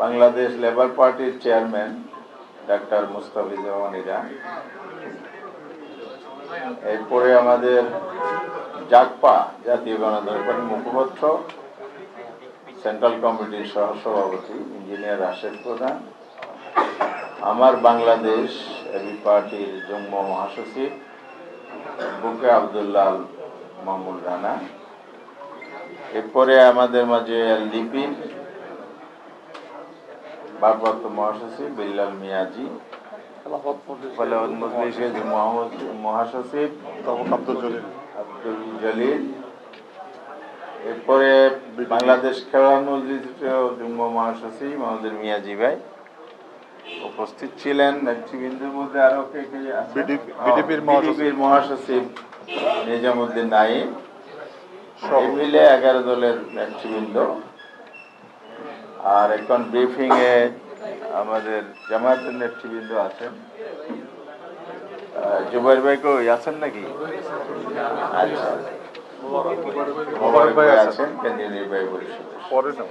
Bangladesh labour পার্টির chairman doctor Mustafizur Rahman Ira, এরপরে আমাদের জাগপা জাতীয় গণদলের মুখপাত্র, সেন্ট্রাল কমিটির সহসভাপতি ইঞ্জিনিয়ার রাশেদ প্রধান, আমার বাংলাদেশ এবি পার্টির যুগ্ম মহাসচিব বুকে আবদুল্লাহ মামুন রানা, এরপরে আমাদের মাঝে লিপির ভারপ্রাপ্ত মহাসচিব বিল্লাল মিয়াজি, মহাসচিব আব্দুল জলিল, এরপরে বাংলাদেশ খেলার মজলিসের যুগ্ম মহাসচিব আমাদের মিয়াজি ভাই উপস্থিত ছিলেন। নেতৃবৃন্দের মধ্যে আরো কে কে আছেন? বিডিপির মহাসচিব নিজামুদ্দিন নাইম, মিলে 11 দলের নেতৃবৃন্দ। আর এখন ব্রিফিং এ আমাদের জামায়াতের নেতৃবৃন্দ আছেন। জুবাইর ভাই কই আছেন নাকি? আচ্ছা, মোবারক ভাই আছেন, কেন্দ্রীয় নির্বাহী পরিষদ।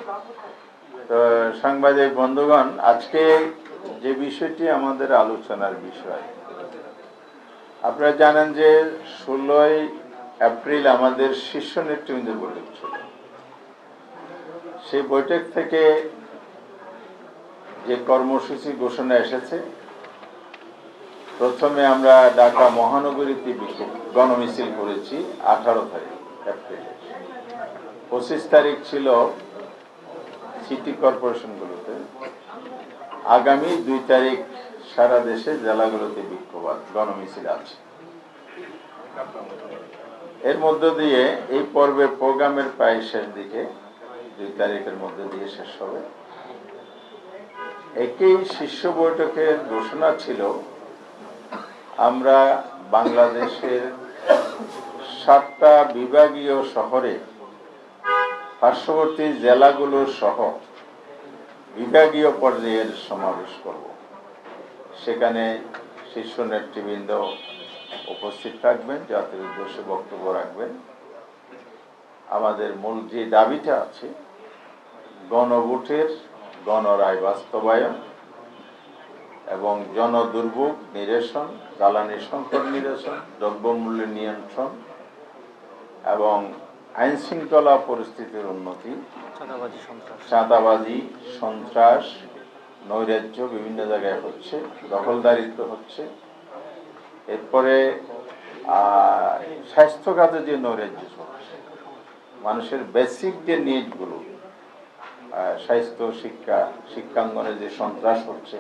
তো সাংবাদিক বন্ধুগণ, আজকে যে বিষয়টি আমাদের আলোচনার বিষয়, আপনারা জানেন যে 16 এপ্রিল আমাদের শীর্ষ নেতৃবৃন্দের বৈঠক ছিল। সেই বৈঠক থেকে যে কর্মসূচি ঘোষণা এসেছে, প্রথমে আমরা ঢাকা মহানগরীতে গণমিছিল করেছি 18 তারিখ এপ্রিল, 25 তারিখ ছিল সিটি কর্পোরেশনগুলোতে, আগামী 2 তারিখ সারা দেশে জেলাগুলোতে বিক্ষোভ গণমিছিল আছে। এর মধ্য দিয়ে এই পর্বের প্রোগ্রামের প্রায় শেষ দিকে, 2 তারিখের মধ্যে দিয়ে শেষ হবে। একই শীর্ষ বৈঠকের ঘোষণা ছিল আমরা বাংলাদেশের 7টা বিভাগীয় শহরে পার্শ্ববর্তী জেলাগুলো সহ বিভাগীয় পর্যায়ের সমাবেশ করব। সেখানে শীর্ষ নেতৃবৃন্দ উপস্থিত থাকবেন, জাতির উদ্দেশ্যে বক্তব্য রাখবেন। আমাদের মূল যে দাবিটা আছে, গণভোটের গণরায় বাস্তবায়ন এবং জনদুর্ভোগ নিরসন, জ্বালানি সংকট নিরসন, দ্রব্যমূল্য নিয়ন্ত্রণ এবং আইন শৃঙ্খলা পরিস্থিতির উন্নতি, চাঁদাবাজি, সন্ত্রাস, নৈরাজ্য বিভিন্ন জায়গায় হচ্ছে, দখলদারিত্ব হচ্ছে। এরপরে স্বাস্থ্য খাতে যে নৈরাজ্য হচ্ছে, মানুষের বেসিক যে নিডগুলো, স্বাস্থ্য, শিক্ষা, শিক্ষাঙ্গনে যে সন্ত্রাস হচ্ছে,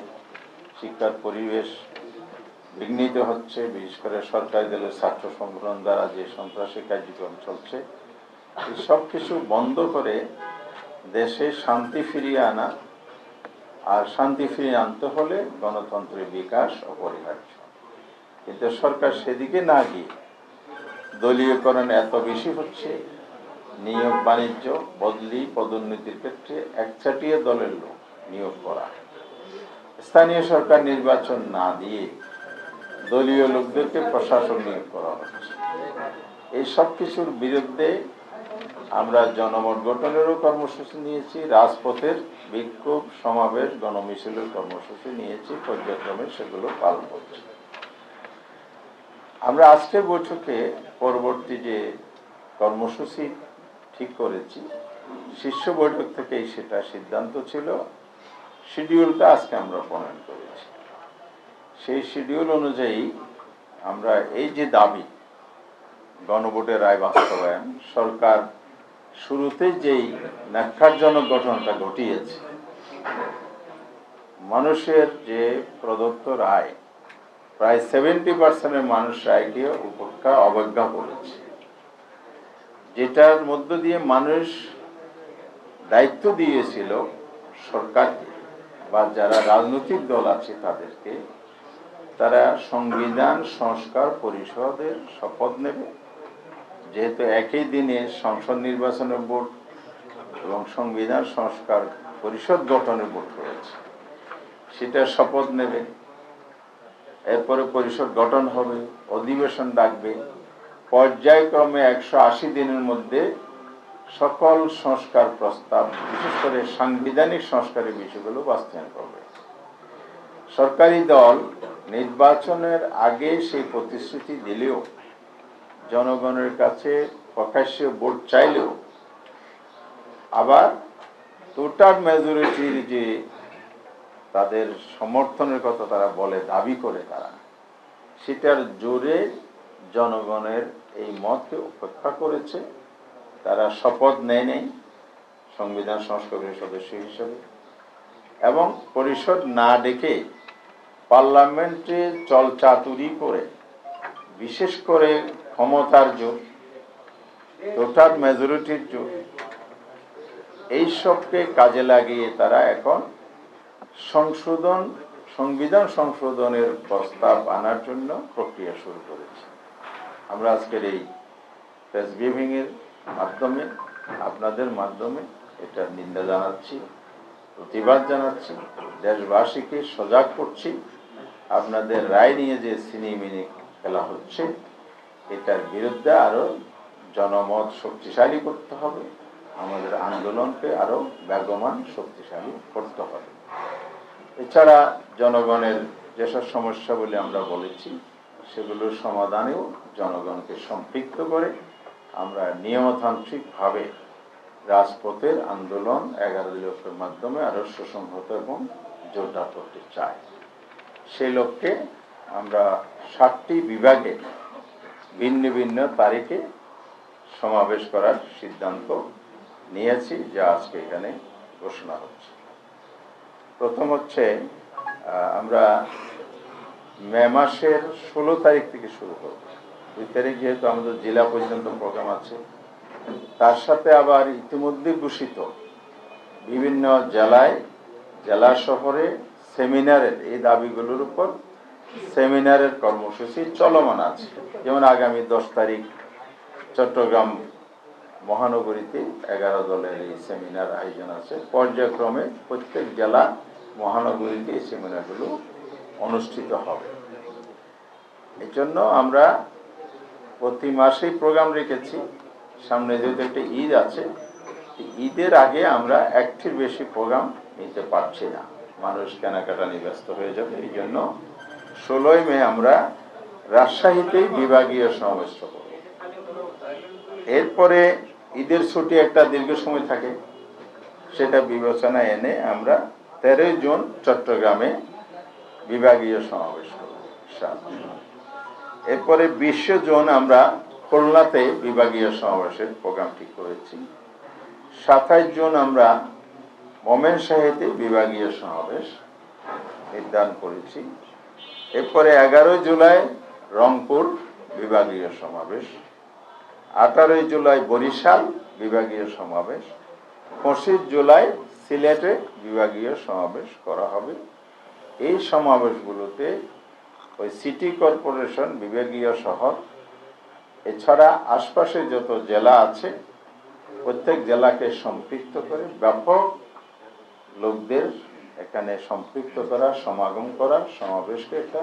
শিক্ষার পরিবেশ বিঘ্নিত হচ্ছে, বিশেষ করে সরকারি দলের ছাত্র সংগঠন দ্বারা যে সন্ত্রাসী কার্যক্রম চলছে, এই সব কিছু বন্ধ করে দেশে শান্তি ফিরিয়ে আনা, আর শান্তি ফিরিয়ে আনতে হলে গণতন্ত্রের বিকাশ অপরিহার্য। কিন্তু সরকার সেদিকে না গিয়ে দলীয়করণ এত বেশি হচ্ছে, নিয়োগ বাণিজ্য, বদলি, পদোন্নতির ক্ষেত্রে একচাটিয়া দলের লোক নিয়োগ করা, স্থানীয় সরকার নির্বাচন না দিয়ে দলীয় লোকদেরকে প্রশাসন নিয়োগ করা হচ্ছে। এই সব কিছুর বিরুদ্ধে আমরা জনমত গঠনেরও কর্মসূচি নিয়েছি, রাজপথের বিক্ষোভ, সমাবেশ, গণমিছিলের কর্মসূচি নিয়েছি, পর্যায়ক্রমে সেগুলো পালন করছি। আমরা আজকের বৈঠকে পরবর্তী যে কর্মসূচি ঠিক করেছি, শীর্ষ বৈঠক থেকেই সেটা সিদ্ধান্ত ছিল, শিডিউলটা আজকে আমরা প্রণয়ন করেছি। সেই শিডিউল অনুযায়ী আমরা এই যে দাবি, গণভোটের রায় বাস্তবায়ন, সরকার শুরুতে যেই ন্যাক্কারজনক ঘটনাটা ঘটিয়েছে, মানুষের যে প্রদত্ত রায়, প্রায় 70% মানুষ রায়কে উপেক্ষা অবজ্ঞা করেছে, যেটার মধ্য দিয়ে মানুষ দায়িত্ব দিয়েছিল সরকারকে বা যারা রাজনৈতিক দল আছে তাদেরকে, তারা সংবিধান সংস্কার পরিষদের শপথ নেবে, যেহেতু একই দিনে সংসদ নির্বাচনের ভোট এবং সংবিধান সংস্কার পরিষদ গঠনের ভোট হয়েছে, সেটা শপথ নেবে। এরপরে পরিষদ গঠন হবে, অধিবেশন ডাকবে, পর্যায়ক্রমে 180 দিনের মধ্যে সকল সংস্কার প্রস্তাব, বিশেষ করে সাংবিধানিক সংস্কারের বিষয়গুলো বাস্তবায়ন করবে। সরকারি দল নির্বাচনের আগে সেই প্রতিশ্রুতি দিলেও, জনগণের কাছে প্রকাশ্যে ভোট চাইলেও, আবার টোটাল মেজরিটির যে তাদের সমর্থনের কথা তারা বলে, দাবি করে তারা, সেটার জোরে জনগণের এই মতকে উপেক্ষা করেছে। তারা শপথ নেয় নেই সংবিধান সংস্কারের সদস্য হিসেবে, এবং পরিষদ না ডেকে পার্লামেন্টে চলচাতুরি করে, বিশেষ করে ক্ষমতার জোর, টোটাল মেজরিটির জোর, এইসবকে কাজে লাগিয়ে তারা এখন সংবিধান সংশোধনের প্রস্তাব আনার জন্য প্রক্রিয়া শুরু করেছে। আমরা আজকের এই প্রেস ব্রিফিং এর মাধ্যমে, আপনাদের মাধ্যমে এটা নিন্দা জানাচ্ছি, প্রতিবাদ জানাচ্ছি, দেশবাসীকে সজাগ করছি। আপনাদের রায় নিয়ে যে সিনেমিনি খেলা হচ্ছে, এটার বিরুদ্ধে আরো জনমত শক্তিশালী করতে হবে, আমাদের আন্দোলনকে আরো বেগবান শক্তিশালী করতে হবে। এছাড়া জনগণের যেসব সমস্যা বলে আমরা বলেছি, সেগুলোর সমাধানেও জনগণকে সম্পৃক্ত করে আমরা নিয়মতান্ত্রিকভাবে রাজপথের আন্দোলন 11 দফার মাধ্যমে আরো সুসংহত এবং জোরদার করতে চাই। সেই লক্ষ্যে আমরা 7টি বিভাগে ভিন্ন ভিন্ন তারিখে সমাবেশ করার সিদ্ধান্ত নিয়েছি, যা আজকে এখানে ঘোষণা হচ্ছে। প্রথম হচ্ছে, আমরা মে মাসের 16 তারিখ থেকে শুরু করব। 2 তারিখ যেহেতু আমাদের জেলা পর্যন্ত প্রোগ্রাম আছে, তার সাথে আবার ইতিমধ্যে ঘোষিত বিভিন্ন জেলা শহরে সেমিনারের এই দাবিগুলোর উপর সেমিনারের কর্মসূচি চলমান আছে। যেমন আগামী 10 তারিখ চট্টগ্রাম মহানগরীতে 11 দলের এই সেমিনার আয়োজন আছে। পর্যায়ক্রমে প্রত্যেক জেলা মহানগরীতে এই সেমিনারগুলো অনুষ্ঠিত হবে। এই জন্য আমরা প্রতি মাসেই প্রোগ্রাম রেখেছি। সামনে যেহেতু একটা ঈদ আছে, ঈদের আগে আমরা একটির বেশি প্রোগ্রাম নিতে পারছি না, মানুষ কেনাকাটা নিয়ে ব্যস্ত হয়ে যাবে। এই জন্য 16 মে আমরা রাজশাহীতেই বিভাগীয় সমাবেশ করব। এরপরে ঈদের ছুটি একটা দীর্ঘ সময় থাকে, সেটা বিবেচনায় এনে আমরা 13 জুন চট্টগ্রামে বিভাগীয় সমাবেশ করব। এরপরে 20 জুন আমরা খুলনাতে বিভাগীয় সমাবেশের প্রোগ্রাম ঠিক করেছি। 27 জুন আমরা ময়মনসিংহে বিভাগীয় সমাবেশ নির্ধারণ করেছি। এরপরে 11 জুলাই রংপুর বিভাগীয় সমাবেশ, 18 জুলাই বরিশাল বিভাগীয় সমাবেশ, 25 জুলাই সিলেটে বিভাগীয় সমাবেশ করা হবে। এই সমাবেশগুলোতে ওই সিটি কর্পোরেশন, বিভাগীয় শহর, এছাড়া আশপাশে যত জেলা আছে, প্রত্যেক জেলাকে সম্পৃক্ত করে ব্যাপক লোকদের এখানে সম্পৃক্ত করা, সমাগম করা, সমাবেশকে একটা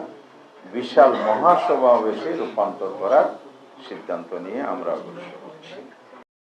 বিশাল মহাসমাবেশে রূপান্তর করার সিদ্ধান্ত নিয়ে আমরা অগ্রসর হচ্ছি।